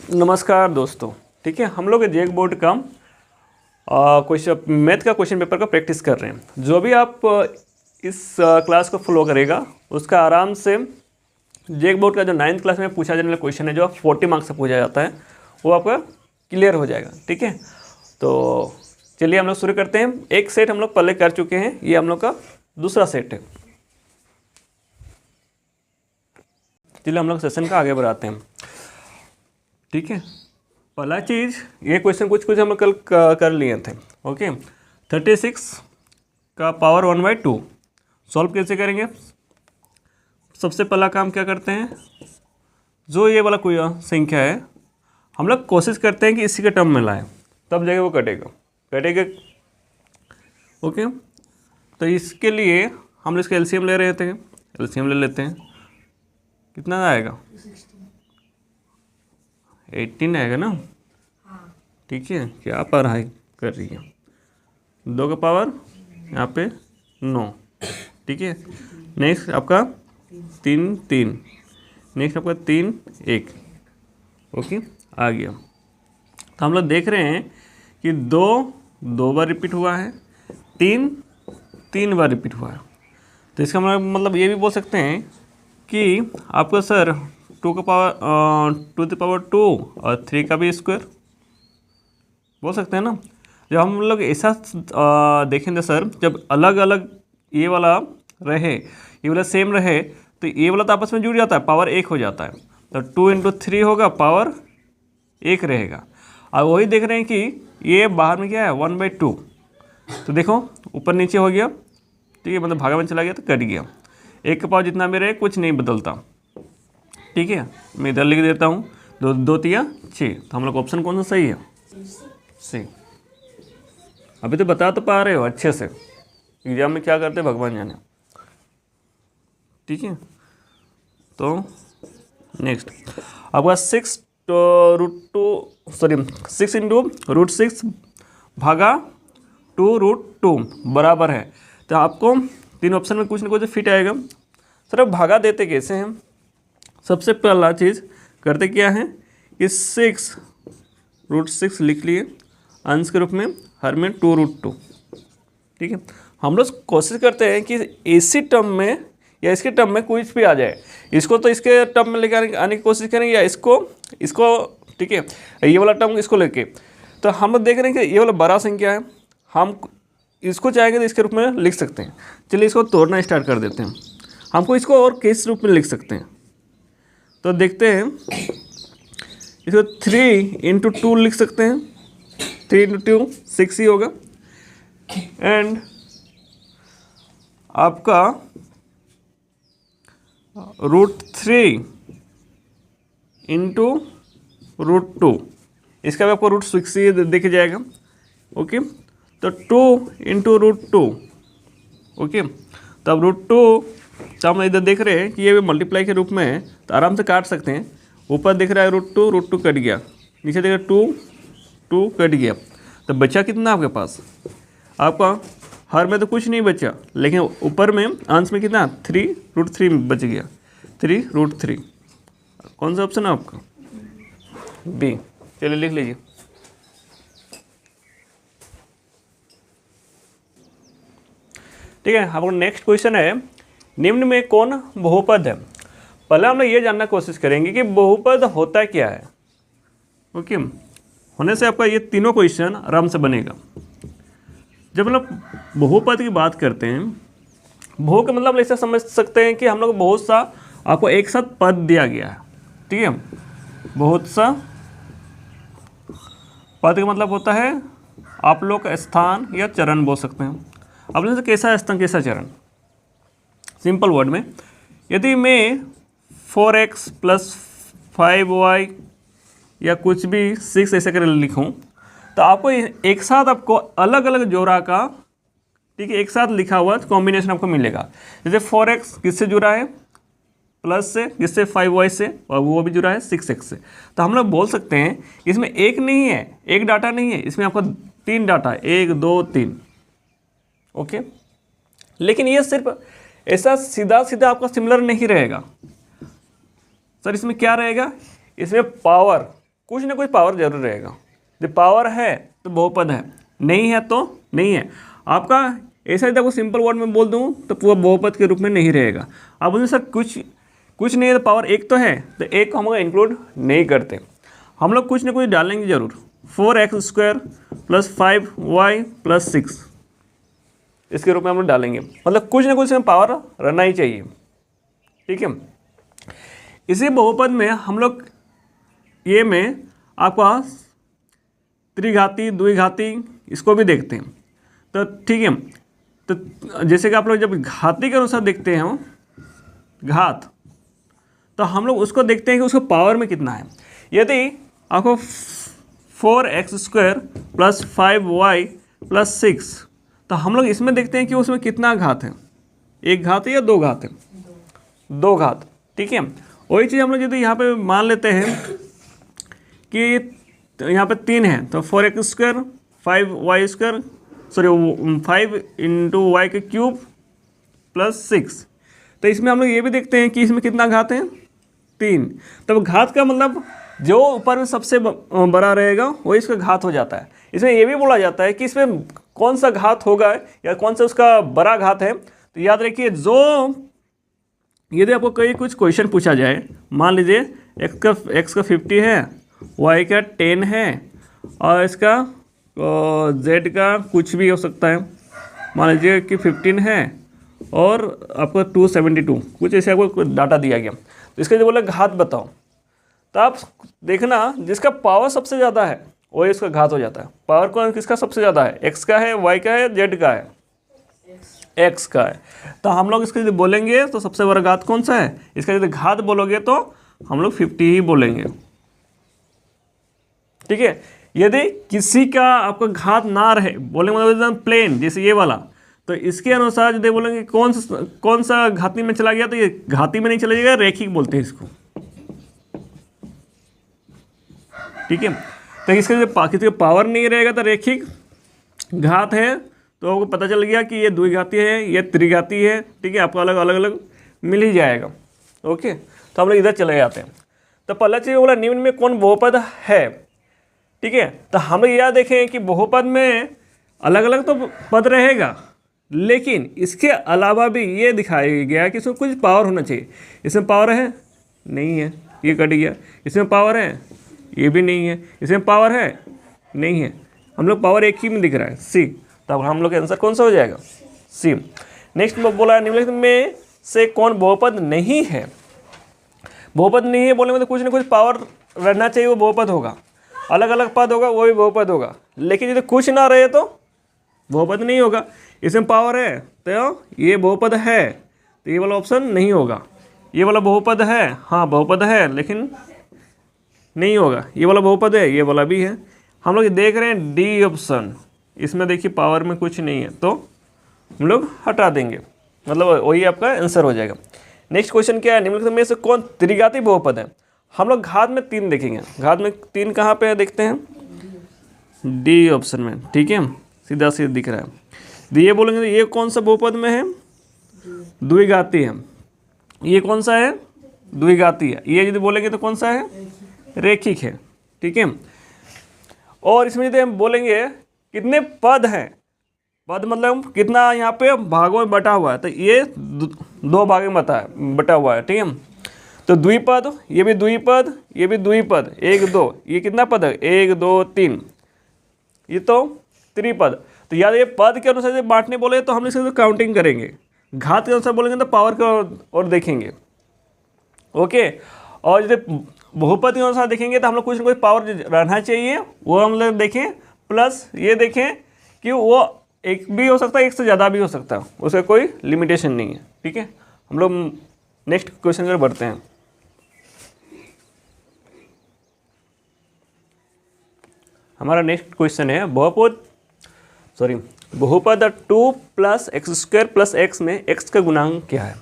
नमस्कार दोस्तों। ठीक है, हम लोग जेक बोर्ड का क्वेश्चन मैथ का क्वेश्चन पेपर का प्रैक्टिस कर रहे हैं। जो भी आप इस क्लास को फॉलो करेगा उसका आराम से जेक बोर्ड का जो 9th क्लास में पूछा जाने वाला क्वेश्चन है जो 40 मार्क्स से पूछा जाता है वो आपका क्लियर हो जाएगा। ठीक है, तो चलिए हम लोग शुरू करते हैं। एक सेट हम लोग पहले कर चुके हैं, ये हम लोग का दूसरा सेट है। चलिए हम लोग सेशन का आगे बढ़ाते हैं। ठीक है, पहला चीज़ ये क्वेश्चन कुछ हम कल कर लिए थे। ओके, 36 का पावर 1/2 सॉल्व कैसे करेंगे? सबसे पहला काम क्या करते हैं, जो ये वाला कोई संख्या है हम लोग कोशिश करते हैं कि इसी के टर्म में लाएं, तब जाके वो कटेगा। ओके, तो इसके लिए हम लोग इसका एलसीएम ले रहे थे। एलसीएम ले लेते हैं, कितना आएगा? 18 आएगा ना। ठीक है, क्या पढ़ाई कर रही है? 2 का पावर यहाँ पे 9। ठीक है, नेक्स्ट आपका 3, नेक्स्ट आपका 3, 1। ओके, आ गया। तो हम लोग देख रहे हैं कि 2 बार रिपीट हुआ है, 3 बार रिपीट हुआ है। तो इसका मतलब ये भी बोल सकते हैं कि आपका सर 2 का पावर 2 और 3 का भी स्क्वायर बोल सकते हैं ना। जब हम लोग ऐसा देखेंगे सर, जब अलग अलग ये वाला रहे, ये वाला सेम रहे, तो ये वाला तो आपस में जुड़ जाता है, पावर 1 हो जाता है। तो 2 × 3 होगा, पावर 1 रहेगा। और वही देख रहे हैं कि ये बाहर में क्या है 1/2। तो देखो ऊपर नीचे हो गया। ठीक है, मतलब भागा में चला गया तो कट गया। 1 का पावर जितना भी रहे कुछ नहीं बदलता। ठीक है, मैं इधर लिख देता हूँ 2 3 6। तो हम लोग ऑप्शन कौन सा सही है? सही। अभी तो बता तो पा रहे हो अच्छे से, एग्जाम में क्या करते भगवान जाने। ठीक है, तो नेक्स्ट आपका 6 × √6 भागा 2√2 बराबर है। तो आपको 3 ऑप्शन में कुछ ना कुछ फिट आएगा। सर अब भागा देते कैसे हैं? सबसे पहला चीज़ करते क्या है कि 6√6 लिख लिए अंश के रूप में, हर में 2√2। ठीक है, हम लोग कोशिश करते हैं कि इसी टर्म में या इसके टर्म में कुछ भी आ जाए। इसको तो इसके टर्म में लेकर आने की कोशिश करेंगे, या इसको ठीक है, ये वाला टर्म इसको लेके। तो हम लोग देख रहे हैं कि ये वाला बड़ा संख्या है, हम इसको चाहेंगे तो इसके रूप में लिख सकते हैं। चलिए इसको तोड़ना स्टार्ट कर देते हैं। हमको इसको और किस रूप में लिख सकते हैं तो देखते हैं। इसको 3 × 2 लिख सकते हैं। 3 × 2 6 ही होगा। एंड आपका √3 × √2, इसका भी आपको √6 ही देख जाएगा। ओके, तो 2 × √2। ओके, तो अब √2 तो हम इधर देख रहे हैं कि ये भी मल्टीप्लाई के रूप में है, तो आराम से काट सकते हैं। ऊपर दिख रहा है √2 कट गया, नीचे देख रहा है 2 कट गया। तो बचा कितना आपके पास? आपका हर में तो कुछ नहीं बचा, लेकिन ऊपर में अंश में कितना 3√3 बच गया। 3√3 कौन सा ऑप्शन है आपका? बी। चलिए लिख लीजिए। ठीक है, हम नेक्स्ट क्वेश्चन है, निम्न में कौन बहुपद है? पहले हम लोग ये जानना कोशिश करेंगे कि बहुपद होता क्या है। ओके, होने से आपका ये तीनों क्वेश्चन आराम से बनेगा। जब हम लोग बहुपद की बात करते हैं, बहु का मतलब ऐसा समझ सकते हैं कि हम लोग बहुत सा आपको एक साथ पद दिया गया है। ठीक है, बहुत सा पद का मतलब होता है आप लोग का स्थान या चरण बोल सकते हैं। अब जैसे कैसा स्थान कैसा चरण, सिंपल वर्ड में यदि मैं 4x + 5y या कुछ भी 6 ऐसे कर लिखूं, तो आपको एक साथ आपको अलग अलग जोड़ा का, ठीक है, एक साथ लिखा हुआ कॉम्बिनेशन आपको मिलेगा। जैसे 4x किससे जुड़ा है? प्लस से, किससे? 5y से, और वो भी जुड़ा है 6x से। तो हम लोग बोल सकते हैं इसमें एक नहीं है, एक डाटा नहीं है, इसमें आपका 3 डाटा है, 1 2 3। ओके, लेकिन ये सिर्फ ऐसा सीधा सीधा आपका सिमिलर नहीं रहेगा। सर इसमें क्या रहेगा? इसमें पावर कुछ ना कुछ पावर जरूर रहेगा। जब पावर है तो बहुपद है, नहीं है तो नहीं है। आपका ऐसा ही आपको सिंपल वर्ड में बोल दूँ तो वो बहुपद के रूप में नहीं रहेगा। आप बोलें सर कुछ नहीं है तो पावर एक तो है, तो एक को हम लोग इंक्लूड नहीं करते, हम लोग कुछ ना कुछ डालेंगे जरूर। 4x² + 5y + 6 इसके रूप में हम लोग डालेंगे, मतलब कुछ ना कुछ पावर रहना ही चाहिए, ठीक है। इसी बहुपद में हम लोग ये में आपका त्रिघाती द्विघाती इसको भी देखते हैं, तो ठीक है। तो जैसे कि आप लोग जब घाती के अनुसार देखते हैं घात, तो हम लोग उसको देखते हैं कि उसको पावर में कितना है। यदि आपको 4x² + 5y + 6, तो हम लोग इसमें देखते हैं कि उसमें कितना घात है, एक घात है या दो घात है, दो घात, ठीक है। वही चीज़ हम लोग यदि यहाँ पे मान लेते हैं कि यहाँ पे 3 है, तो 4x² 5y², सॉरी 5 × y³ + 6, तो इसमें हम लोग ये भी देखते हैं कि इसमें कितना घात है, 3। तब घात का मतलब जो ऊपर में सबसे बड़ा रहेगा वो इसका घात हो जाता है। इसमें ये भी बोला जाता है कि इसमें कौन सा घात होगा या कौन सा उसका बड़ा घात है। तो याद रखिए, जो यदि आपको कोई कुछ क्वेश्चन पूछा जाए, मान लीजिए x का 50 है, y का 10 है और इसका z का कुछ भी हो सकता है, मान लीजिए कि 15 है और आपको 272 कुछ ऐसे आपको डाटा दिया गया, तो इसका जो बोला घात बताओ, तो आप देखना जिसका पावर सबसे ज़्यादा है वही इसका घात हो जाता है। पावर कौन किसका सबसे ज़्यादा है, x का है, y का है, z का है, x का है। तो हम लोग इसका यदि बोलेंगे तो सबसे बड़ा घात कौन सा है, इसका यदि घात बोलोगे तो हम लोग 50 ही बोलेंगे, ठीक है। यदि किसी का आपका घात ना रहे, बोलेंगे मतलब प्लेन जैसे ये वाला, तो इसके अनुसार यदि बोलेंगे कौन सा घाती में चला गया, तो ये घाती में नहीं चला जाएगा, रैखिक बोलते हैं इसको, ठीक है। तो इसका किसी का पावर नहीं रहेगा तो रैखिक घात है, तो आपको पता चल गया कि ये द्विघाती है, ये त्रिघाती है, ठीक है। आपको अलग अलग मिल ही जाएगा, ओके। तो हम लोग इधर चले जाते हैं। तो पहला चीज़ बोला निम्न में कौन बहुपद है, ठीक है। तो हम लोग यह देखें कि बहुपद में अलग अलग तो पद रहेगा, लेकिन इसके अलावा भी ये दिखाया गया कि इसमें कुछ पावर होना चाहिए। इसमें पावर है, नहीं है, ये कट गया। इसमें पावर है, ये भी नहीं है। इसमें पावर है, नहीं है। हम लोग पावर एक ही में दिख रहा है, सी। तब हम लोग का आंसर कौन सा हो जाएगा, सी। नेक्स्ट बोला निम्नलिखित में से कौन बहुपद नहीं है। बहुपद नहीं है बोले मतलब कुछ ना कुछ पावर रहना चाहिए, वो बहुपद होगा। अलग अलग पद होगा वो भी बहुपद होगा, लेकिन यदि कुछ ना रहे तो बहुपद नहीं होगा। इसमें पावर है तो ये बहुपद है, तो ये वाला ऑप्शन नहीं होगा। ये वाला बहुपद है, हाँ बहुपद है, लेकिन नहीं होगा। ये वाला बहुपद है, ये वाला भी है। हम लोग देख रहे हैं डी ऑप्शन, इसमें देखिए पावर में कुछ नहीं है, तो हम लोग हटा देंगे, मतलब वही आपका आंसर हो जाएगा। नेक्स्ट क्वेश्चन क्या है, निम्नलिखित में से कौन त्रिघाती बहुपद है। हम लोग घात में 3 देखेंगे। घात में 3 कहाँ पे है देखते हैं, डी ऑप्शन में, ठीक है, सीधा सीधा दिख रहा है। ये बोलेंगे तो ये कौन सा बहुपद में है, द्विघाती है। ये कौन सा है, द्विघाती है। ये यदि बोलेंगे तो कौन सा है, रैखिक है, ठीक है। और इसमें यदि हम बोलेंगे कितने पद हैं, पद मतलब कितना यहाँ पे भागों में बटा हुआ है, तो ये 2 भागों में बटा हुआ है, ठीक है। तो द्विपद, ये भी द्विपद, ये भी द्विपद, 1 2, ये कितना पद है, 1 2 3, ये तो त्रिपद। तो याद ये पद के अनुसार बांटने बोले तो हम इससे तो काउंटिंग करेंगे, घात के अनुसार बोलेंगे तो पावर के और देखेंगे, ओके। और यदि बहुपद के अनुसार देखेंगे तो हम लोग कुछ ना कुछ पावर रहना चाहिए, वो हम लोग देखें। प्लस ये देखें कि वो एक भी हो सकता है, एक से ज़्यादा भी हो सकता है, उसका कोई लिमिटेशन नहीं है, ठीक है। हम लोग नेक्स्ट क्वेश्चन पर बढ़ते हैं। हमारा नेक्स्ट क्वेश्चन है बहुपद 2 + x² + x में x का गुणांक क्या है।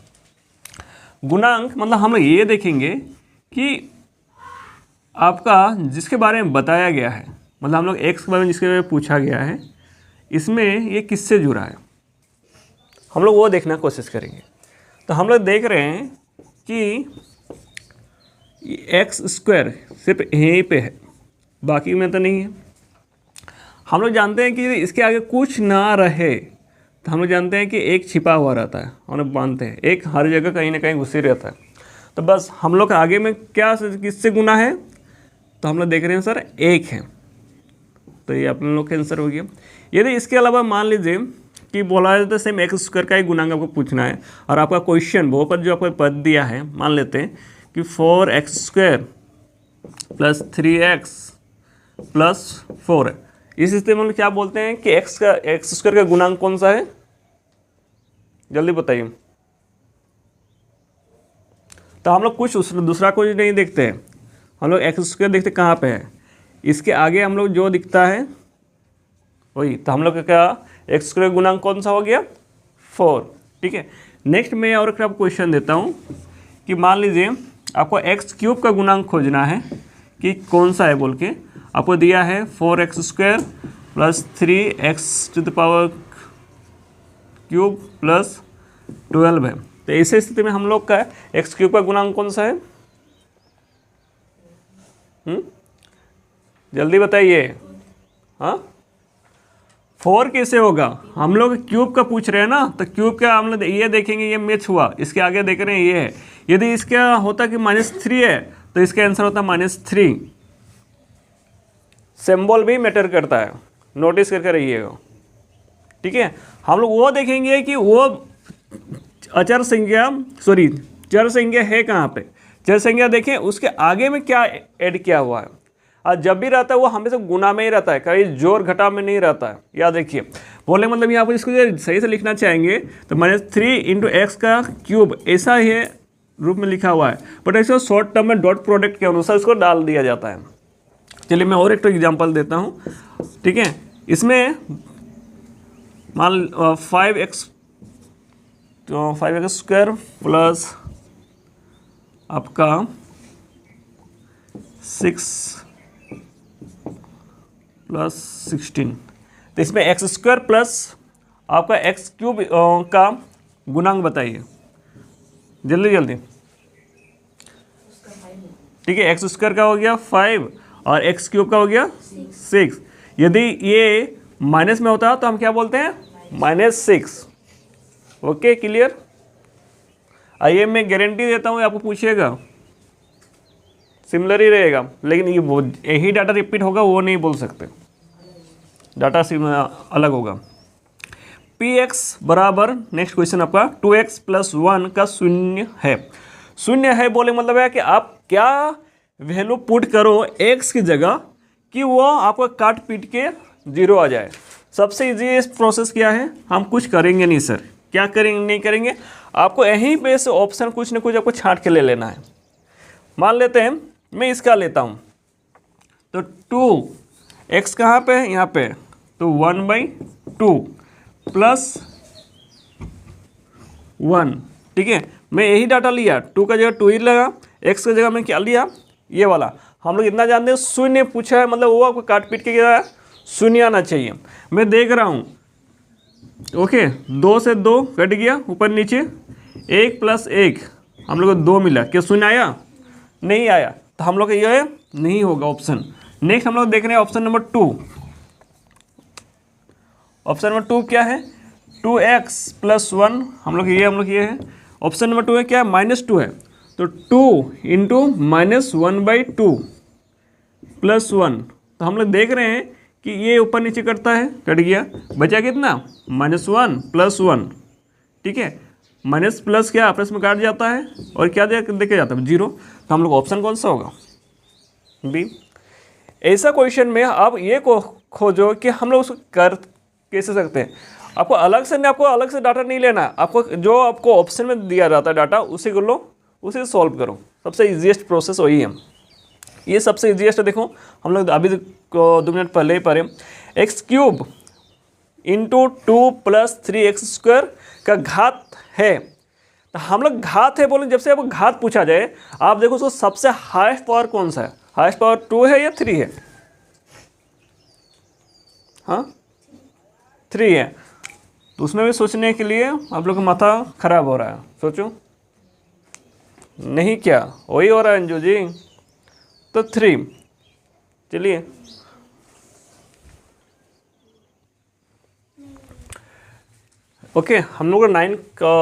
गुणांक मतलब हम लोग ये देखेंगे कि आपका जिसके बारे में बताया गया है, मतलब हम लोग x के बारे में जिसके बारे में पूछा गया है, इसमें ये किससे जुड़ा है, हम लोग वो देखना कोशिश करेंगे। तो हम लोग देख रहे हैं कि x² सिर्फ यहीं पे है, बाकी में तो नहीं है। हम लोग जानते हैं कि इसके आगे कुछ ना रहे तो हम लोग जानते हैं कि एक छिपा हुआ रहता है, हम लोग मानते हैं एक हर जगह कहीं ना कहीं घुसे रहता है। तो बस हम लोग आगे में क्या किससे गुना है, तो हम लोग देख रहे हैं सर एक है, तो ये आप लोग का आंसर हो गया। यदि इसके अलावा मान लीजिए कि बोला जाता है सेम एक्स स्क्वायर का ही गुणांक आपको पूछना है और आपका क्वेश्चन बहुपद जो आपको पद दिया है, मान लेते हैं कि 4x² + 3x + 4 है। इस स्थिति में क्या बोलते हैं कि एक्स स्क्वायर का गुणांक कौन सा है, जल्दी बताइए। तो हम लोग कुछ दूसरा कुछ नहीं देखते हैं, हम लोग एक्स स्क्वायर देखते कहाँ पे है, इसके आगे हम लोग जो दिखता है वही। तो हम लोग का क्या एक्स स्क्वायर गुणांक कौन सा हो गया 4, ठीक है। नेक्स्ट मैं और आपको क्वेश्चन देता हूँ कि मान लीजिए आपको x³ का गुणांक खोजना है कि कौन सा है बोल के, आपको दिया है 4x² + 3x³ + 12 है। तो ऐसे स्थिति में हम लोग का x³ का गुणांक कौन सा है, जल्दी बताइए। हाँ 4 कैसे होगा, हम लोग क्यूब का पूछ रहे हैं ना, तो क्यूब का हम लोग ये देखेंगे ये मैच हुआ, इसके आगे देख रहे हैं ये है। यदि इसका होता कि -3 है तो इसका आंसर होता -3। सिंबल भी मैटर करता है, नोटिस करके रहिएगा, ठीक है। हम लोग वो देखेंगे कि वो अचर संख्या चर संख्या है कहाँ पे, चर संख्या देखें उसके आगे में क्या ऐड किया हुआ है। और जब भी रहता है वो हमेशा गुना में ही रहता है, कहीं जोड़ घटा में नहीं रहता है, याद रखिए। बोले मतलब यहाँ पर इसको सही से लिखना चाहेंगे तो -3 × x³ ऐसा ही रूप में लिखा हुआ है, बट ऐसे शॉर्ट टर्म में डॉट प्रोडक्ट के अनुसार इसको डाल दिया जाता है। चलिए मैं और एक तो एग्जाम्पल देता हूँ, ठीक है। इसमें मान 5x² प्लस आपका 6 + 16, तो इसमें x² प्लस आपका x³ का गुणांक बताइए जल्दी जल्दी, ठीक है। x² का हो गया 5 और x³ का हो गया 6। यदि ये माइनस में होता तो हम क्या बोलते हैं -6। Okay clear. आइए मैं गारंटी देता हूँ आपको पूछिएगा सिमिलर ही रहेगा, लेकिन ये वो यही डाटा रिपीट होगा वो नहीं बोल सकते, डाटा अलग होगा। px बराबर नेक्स्ट क्वेश्चन आपका 2x + 1 का शून्य है बोले मतलब है कि आप क्या वैल्यू पुट करो x की जगह कि वो आपका काट पीट के 0 आ जाए। सबसे इजी प्रोसेस क्या है, हम कुछ करेंगे नहीं सर, क्या करेंगे नहीं करेंगे, आपको यहीं पे से ऑप्शन कुछ ना कुछ आपको छांट के ले लेना है। मान लेते हैं मैं इसका लेता हूँ, तो 2x कहाँ पे है, यहाँ पे, तो 1/2 + 1, ठीक है। मैं यही डाटा लिया, 2 का जगह 2 ही लगा, x की जगह मैं क्या लिया ये वाला। हम लोग इतना जानते हैं शून्य पूछा है मतलब वो आपको काट पीट के क्या शून्य आना चाहिए। मैं देख रहा हूँ ओके 2 से 2 कट गया ऊपर नीचे, 1 + 1 हम लोग को 2 मिला, क्या शून्य आया, नहीं आया, तो हम लोग का ये नहीं होगा ऑप्शन। नेक्स्ट हम लोग देख रहे हैं ऑप्शन नंबर 2। ऑप्शन नंबर 2 क्या है, 2x + 1 हम लोग ये है। ऑप्शन नंबर 2 है क्या है -2 है, तो 2 × -1/2 + 1, तो हम लोग देख रहे हैं कि ये ऊपर नीचे करता है, कट गया, बचा कितना -1 + 1, ठीक है। माइनस प्लस क्या आपस में काट जाता है और क्या देखे जाता है 0, तो हम लोग ऑप्शन कौन सा होगा बी। ऐसा क्वेश्चन में आप ये खोजो कि हम लोग उसको कर कैसे सकते हैं। आपको अलग से डाटा नहीं लेना, आपको जो आपको ऑप्शन में दिया जाता है डाटा उसी को लो, उसे सॉल्व करो। सबसे इजीएस्ट प्रोसेस वही है, ये सबसे इजीएस्ट है। देखो हम लोग अभी 2 मिनट पहले ही पढ़े, x³ × 2 + 3x² का घात है, तो हम लोग घात है बोले, जब से आपको घात पूछा जाए आप देखो उसको सबसे हाईएस्ट पावर कौन सा है, हाईएस्ट पावर 2 है या 3 है, हाँ 3 है, तो उसमें भी सोचने के लिए आप लोग का माथा खराब हो रहा है। सोचो नहीं क्या वही हो रहा है अंजू जी, तो 3 चलिए ओके, हम लोग का 9 का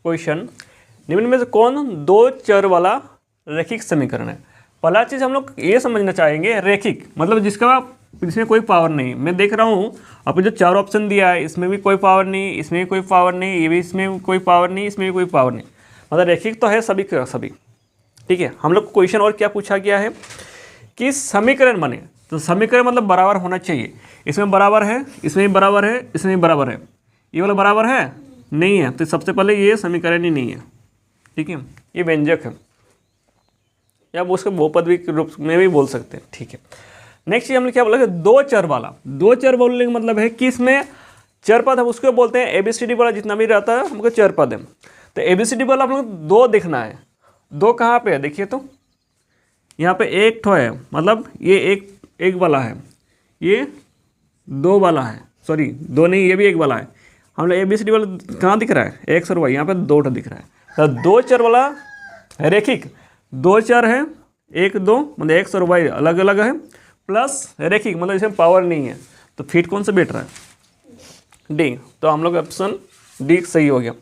क्वेश्चन, निम्न में से कौन दो चर वाला रैखिक समीकरण है। पहला चीज़ हम लोग ये समझना चाहेंगे, रैखिक मतलब जिसमें कोई पावर नहीं। मैं देख रहा हूँ आपको जो चार ऑप्शन दिया है, इसमें भी कोई पावर नहीं, इसमें भी कोई पावर नहीं, ये भी इसमें कोई पावर नहीं, इसमें भी कोई पावर नहीं, मतलब रैखिक तो है सभी का सभी। ठीक है, हम लोग क्वेश्चन और क्या पूछा गया है कि समीकरण बने, तो समीकरण मतलब बराबर होना चाहिए। इसमें बराबर है, इसमें भी बराबर है, इसमें भी बराबर है, ये वाला बराबर है नहीं है, तो सबसे पहले ये समीकरण ही नहीं है। ठीक है, ये व्यंजक है, या आप उसको बहुपद भी रूप में भी बोल सकते हैं। ठीक है, नेक्स्ट हमने क्या बोला कि दो चर वाला। दो चर बोलने का मतलब है कि इसमें चर पद हम उसको बोलते हैं ABCD वाला, जितना भी रहता है हमको चर पद है। तो ABCD वाला आप लोग दो देखना है। दो कहाँ पे है देखिए, तो यहाँ पे एक ठो है, मतलब ये एक वाला है, ये दो वाला है, सॉरी दो नहीं, ये भी एक वाला है। हम लोग ABCD वाला कहाँ दिख रहा है, X और Y, यहाँ पे दो ठो दिख रहा है। तो दो चर वाला रैखिक, दो चर है, एक दो मतलब X और Y अलग अलग है, प्लस रैखिक मतलब इसमें पावर नहीं है, तो फिट कौन सा बैठ रहा है, डी। तो हम लोग ऑप्शन डी सही हो गया।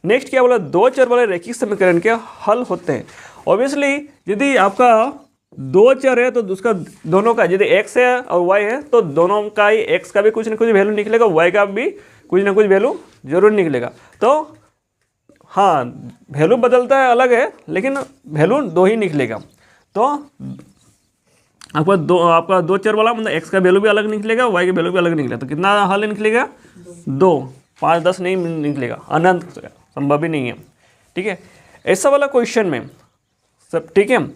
नेक्स्ट क्या बोला, दो चर वाले रैखिक समीकरण के हल होते हैं। ऑब्वियसली यदि आपका दो चर है तो उसका दोनों का, यदि x है और y है तो दोनों का ही, x का भी कुछ ना कुछ वैल्यू निकलेगा, y का भी कुछ ना कुछ वैल्यू जरूर निकलेगा। तो हाँ, वैल्यू बदलता है अलग है, लेकिन वैल्यू दो ही निकलेगा। तो आपका दो चर वाला मतलब x का वैल्यू भी अलग निकलेगा, y का वैल्यू भी अलग निकलेगा। तो कितना हल निकलेगा, दो, 5 10 नहीं निकलेगा, अनंत, संभव ही नहीं है। ठीक है, ऐसा वाला क्वेश्चन में सब ठीक है,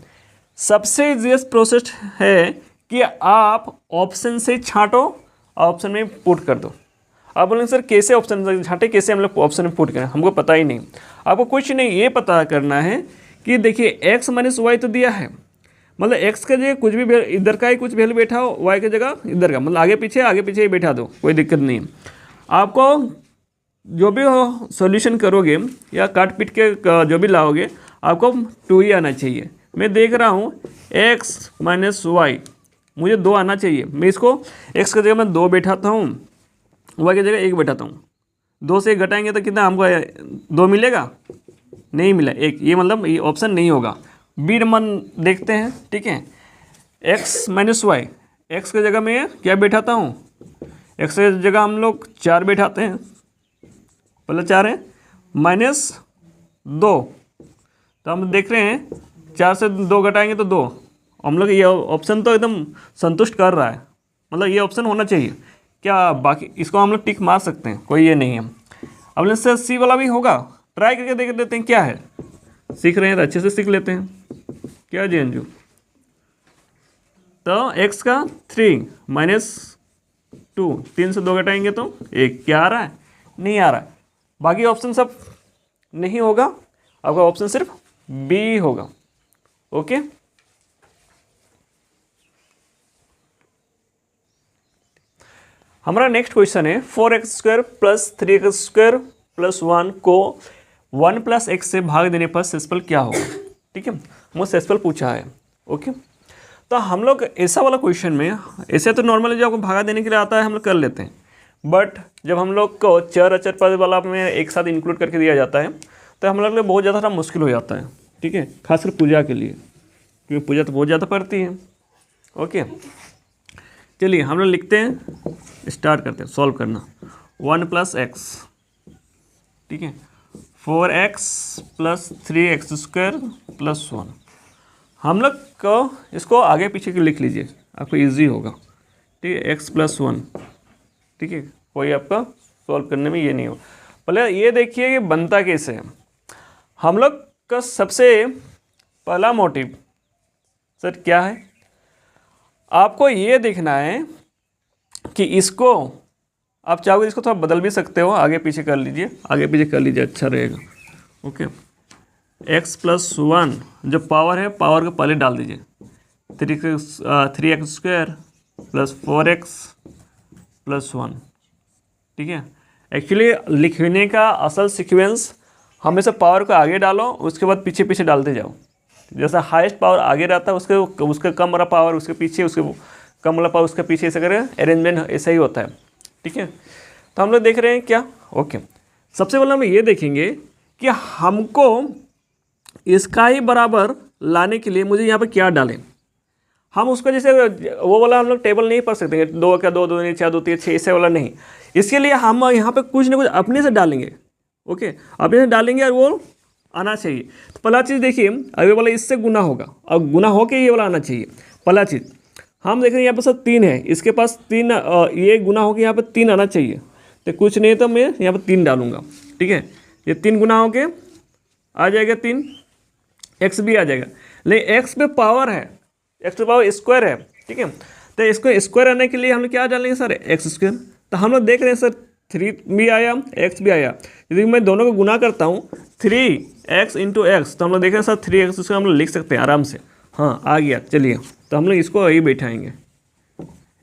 सबसे इजीएस्ट प्रोसेस है कि आप ऑप्शन से छांटो, ऑप्शन में पुट कर दो। आप बोलेंगे सर कैसे ऑप्शन से छांटे, कैसे हम लोग ऑप्शन में पुट करें, हमको पता ही नहीं। आपको कुछ नहीं, ये पता करना है कि देखिए x माइनस वाई तो दिया है, मतलब x का जगह कुछ भी इधर का ही कुछ वैल्यू बैठा हो, y की जगह इधर का, मतलब आगे पीछे ही बैठा दो, कोई दिक्कत नहीं है। आपको जो भी हो सॉल्यूशन करोगे या काट पीट के जो भी लाओगे, आपको 2 ही आना चाहिए। मैं देख रहा हूँ x माइनस वाई, मुझे 2 आना चाहिए। मैं इसको x की जगह मैं 2 बैठाता हूँ, y की जगह 1 बैठाता हूँ। 2 से 1 घटाएंगे तो कितना हमको 2 मिलेगा, नहीं मिला 1, ये मतलब ये ऑप्शन नहीं होगा। बी नंबर देखते हैं। ठीक है, x माइनस वाई, एक्स की जगह मैं क्या बैठाता हूँ, x की जगह हम लोग 4 बैठाते हैं, पहले 4 है, माइनस 2, तो हम देख रहे हैं 4 से 2 घटाएंगे तो 2। हम लोग ये ऑप्शन तो एकदम संतुष्ट कर रहा है, मतलब ये ऑप्शन होना चाहिए क्या, बाकी इसको हम लोग टिक मार सकते हैं, कोई ये नहीं है। अब इससे सी वाला भी होगा, ट्राई करके देख लेते हैं क्या है। सीख रहे हैं तो अच्छे से सीख लेते हैं, क्या जी अंजू। तो x का 3 माइनस 2, 3 से 2 घटाएंगे तो 1, क्या आ रहा है, नहीं आ रहा है। बाकी ऑप्शन सब नहीं होगा, आपका ऑप्शन सिर्फ बी होगा। ओके, हमारा नेक्स्ट क्वेश्चन है 4x² प्लस 3x² प्लस 1 को 1 प्लस x से भाग देने पर शेषफल क्या होगा। ठीक है, मुझे शेषफल पूछा है। ओके, तो हम लोग ऐसा वाला क्वेश्चन में, ऐसे तो नॉर्मली जो आपको भागा देने के लिए आता है हम लोग कर लेते हैं, बट जब हम लोग को चर अचर पद वाला में एक साथ इंक्लूड करके दिया जाता है तो हम लोग के लिए बहुत ज़्यादा मुश्किल हो जाता है। ठीक है, खासकर पूजा के लिए, क्योंकि पूजा तो बहुत ज़्यादा पड़ती है। ओके, चलिए हम लोग लिखते हैं, स्टार्ट करते हैं सॉल्व करना। 1 प्लस एक्स, ठीक है, 4x प्लस 3x² प्लस 1। हम लोग को इसको आगे पीछे के लिख लीजिए, आपको इजी होगा। ठीक है, x प्लस 1, ठीक है, कोई आपका सॉल्व करने में ये नहीं हो। पहले ये देखिए कि बनता कैसे है। हम लोग का सबसे पहला मोटिव सर क्या है, आपको ये देखना है कि इसको आप चाहोगे इसको थोड़ा बदल भी सकते हो, आगे पीछे कर लीजिए, आगे पीछे कर लीजिए, अच्छा रहेगा। ओके, x प्लस 1 जो पावर है, पावर को पहले डाल दीजिए, 3x² प्लस 4x प्लस 1। ठीक है, एक्चुअली लिखने का असल सीक्वेंस हमेशा पावर को आगे डालो, उसके बाद पीछे पीछे डालते जाओ। जैसा हाईएस्ट पावर आगे रहता है उसके कम वाला पावर उसके पीछे, उसके कम वाला पावर उसके पीछे, ऐसे करें अरेंजमेंट ऐसा ही होता है। ठीक है, तो हम लोग देख रहे हैं क्या, ओके। सबसे पहले हम ये देखेंगे कि हमको इसका ही बराबर लाने के लिए मुझे यहाँ पे क्या डालें। हम उसको जैसे वो वाला हम लोग टेबल नहीं पढ़ सकते, 2 का 2, 2 नहीं 4, 2 3 6 ऐसे वाला नहीं। इसके लिए हम यहाँ पे कुछ ना कुछ अपने से डालेंगे, ओके, अपने से डालेंगे और वो आना चाहिए। तो पहला चीज़ देखिए, अब ये वाला इससे गुना होगा और गुना होके ये वाला आना चाहिए। पहला चीज़ हम देख रहे हैं यहाँ पे सर 3 है, इसके पास 3, ये गुना होके यहाँ पे 3 आना चाहिए। तो कुछ नहीं तो मैं यहाँ पे 3 डालूंगा। ठीक है, ये 3 गुना होके आ जाएगा 3, एक्स भी आ जाएगा, लेकिन एक्स पे पावर है, एक्स पे पावर स्क्वायर है। ठीक है, तो इसको स्क्वायर आने के लिए हम लोग क्या डालेंगे सर, एक्स स्क्वायर। तो हम लोग देख रहे हैं सर 3 भी आया, एक्स भी आया। यदि मैं दोनों को गुना करता हूँ 3x इंटू एक्स, तो हम लोग देख रहे हैं सर 3x, उसको हम लोग लिख सकते हैं आराम से। हाँ आ गया, चलिए तो हम लोग इसको यही बैठाएंगे,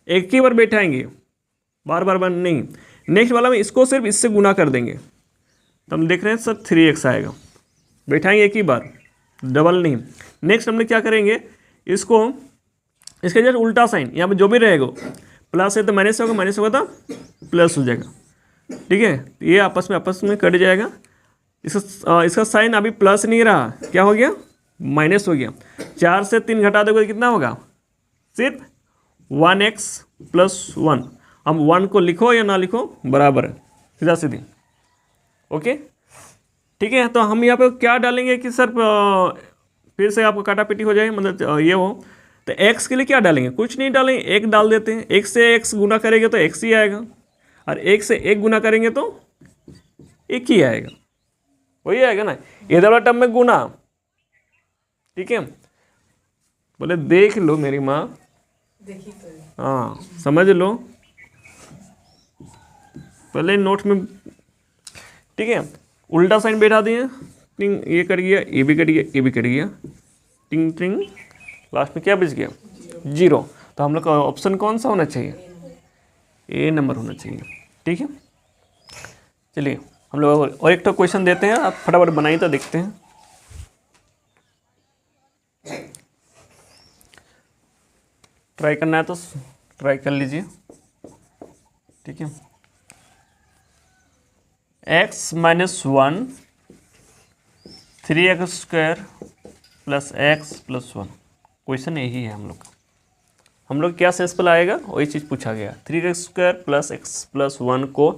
एक ही बार बैठाएंगे, बार बार नहीं। नेक्स्ट वाला में इसको सिर्फ इससे गुना कर देंगे, तो हम देख रहे हैं सर 3x आएगा, बैठाएंगे एक ही बार, डबल नहीं। नेक्स्ट हम लोग क्या करेंगे, इसको इसके जस्ट उल्टा साइन, यहाँ पे जो भी रहेगा प्लस है तो माइनस होगा, माइनस होगा तो प्लस हो जाएगा। ठीक है, ये आपस में कट जाएगा। इसका साइन अभी प्लस नहीं रहा, क्या हो गया, माइनस हो गया। 4 से 3 घटा दोगे तो कितना होगा, सिर्फ 1x + 1। अब 1 को लिखो या ना लिखो बराबर है, सीधा सीधी। ओके, ठीक है, तो हम यहाँ पे क्या डालेंगे कि सर फिर से आपको काटा पीटी हो जाए, मतलब ये हो। तो x के लिए क्या डालेंगे, कुछ नहीं डालेंगे, 1 डाल देते हैं। 1 से x गुना करेंगे तो x ही आएगा, और 1 से 1 गुना करेंगे तो 1 ही आएगा, वही आएगा ना, इधर वाला टर्म में गुना। ठीक है, बोले देख लो मेरी माँ, हाँ समझ लो पहले नोट में। ठीक है, उल्टा साइन बैठा दिए, टिंग ये कट गया, ये भी कट गया, ये भी कट गया, टिंग टिंग, लास्ट में क्या बच गया, 0। तो हम लोग का ऑप्शन कौन सा होना चाहिए, ए नंबर होना चाहिए। ठीक है, चलिए हम लोग और एक तो क्वेश्चन देते हैं, आप फटाफट बनाइए तो देखते हैं। ट्राई करना है तो ट्राई कर लीजिए। ठीक है, x - 1 3x² + x + 1, क्वेश्चन यही है हम लोग क्या सेंसफुल आएगा वही चीज़ पूछा गया। 3x² + x + 1 को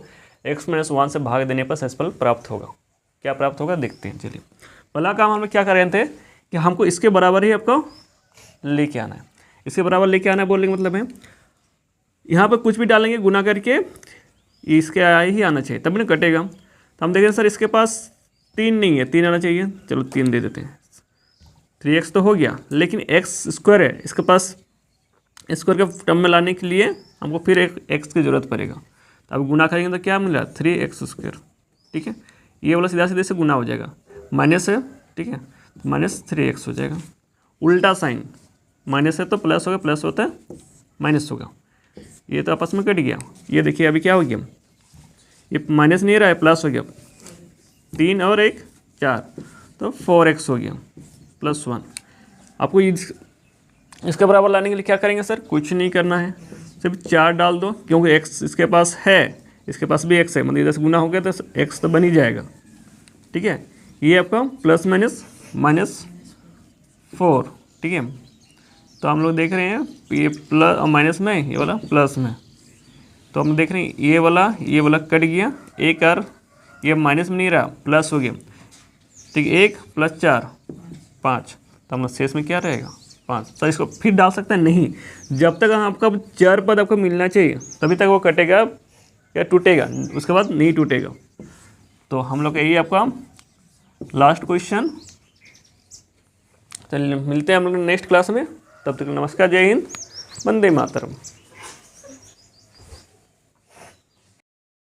x - 1 से भाग देने पर सेंसफुल प्राप्त होगा। क्या प्राप्त होगा देखते हैं। चलिए पहला काम हम लोग क्या कर रहे थे कि हमको इसके बराबर ही आपको लेके आना है। इसके बराबर लेके आना है बोलने का मतलब है यहाँ पर कुछ भी डालेंगे गुना करके इसके ही आना चाहिए, तभी ना कटेगा। तो हम देखें सर इसके पास 3 नहीं है, 3 आना चाहिए, चलो 3 दे देते हैं। 3x तो हो गया, लेकिन x² है, इसके पास स्क्वायर के टर्म में लाने के लिए हमको फिर एक x की ज़रूरत पड़ेगा। तो अब गुना करेंगे तो क्या मिला, 3x²। ठीक है, ये वाला सीधा सीधे से गुना हो जाएगा, माइनस है। ठीक है, -3x हो जाएगा। उल्टा साइन, माइनस है तो प्लस होगा, प्लस होता है माइनस होगा, ये तो आपस में कट गया। ये देखिए अभी क्या हो गया, ये माइनस नहीं रहा है, प्लस हो गया, 3 और 1 4, तो 4x हो गया +1। आपको इसके बराबर लाने के लिए क्या करेंगे सर, कुछ नहीं करना है, सिर्फ 4 डाल दो, क्योंकि x इसके पास है, इसके पास भी x है, मतलब इधर से गुना हो गया तो x तो बन ही जाएगा। ठीक है, ये आपका +- 4। ठीक है, तो हम लोग देख रहे हैं ये प्लस और माइनस में, ये वाला प्लस में, तो हम देख रहे हैं ये वाला कट गया, एक और ये माइनस में नहीं रहा, प्लस हो गया। ठीक है, 1 + 4 5, तो हम लोग शेष में क्या रहेगा 5। सर इसको फिर डाल सकते हैं नहीं, जब तक आपका चर पद आपको मिलना चाहिए तभी तक वो कटेगा या टूटेगा, उसके बाद नहीं टूटेगा। तो हम लोग यही आपका लास्ट क्वेश्चन। चलिए मिलते हैं हम लोग नेक्स्ट क्लास में, तब तक नमस्कार, जय हिंद, वंदे मातरम।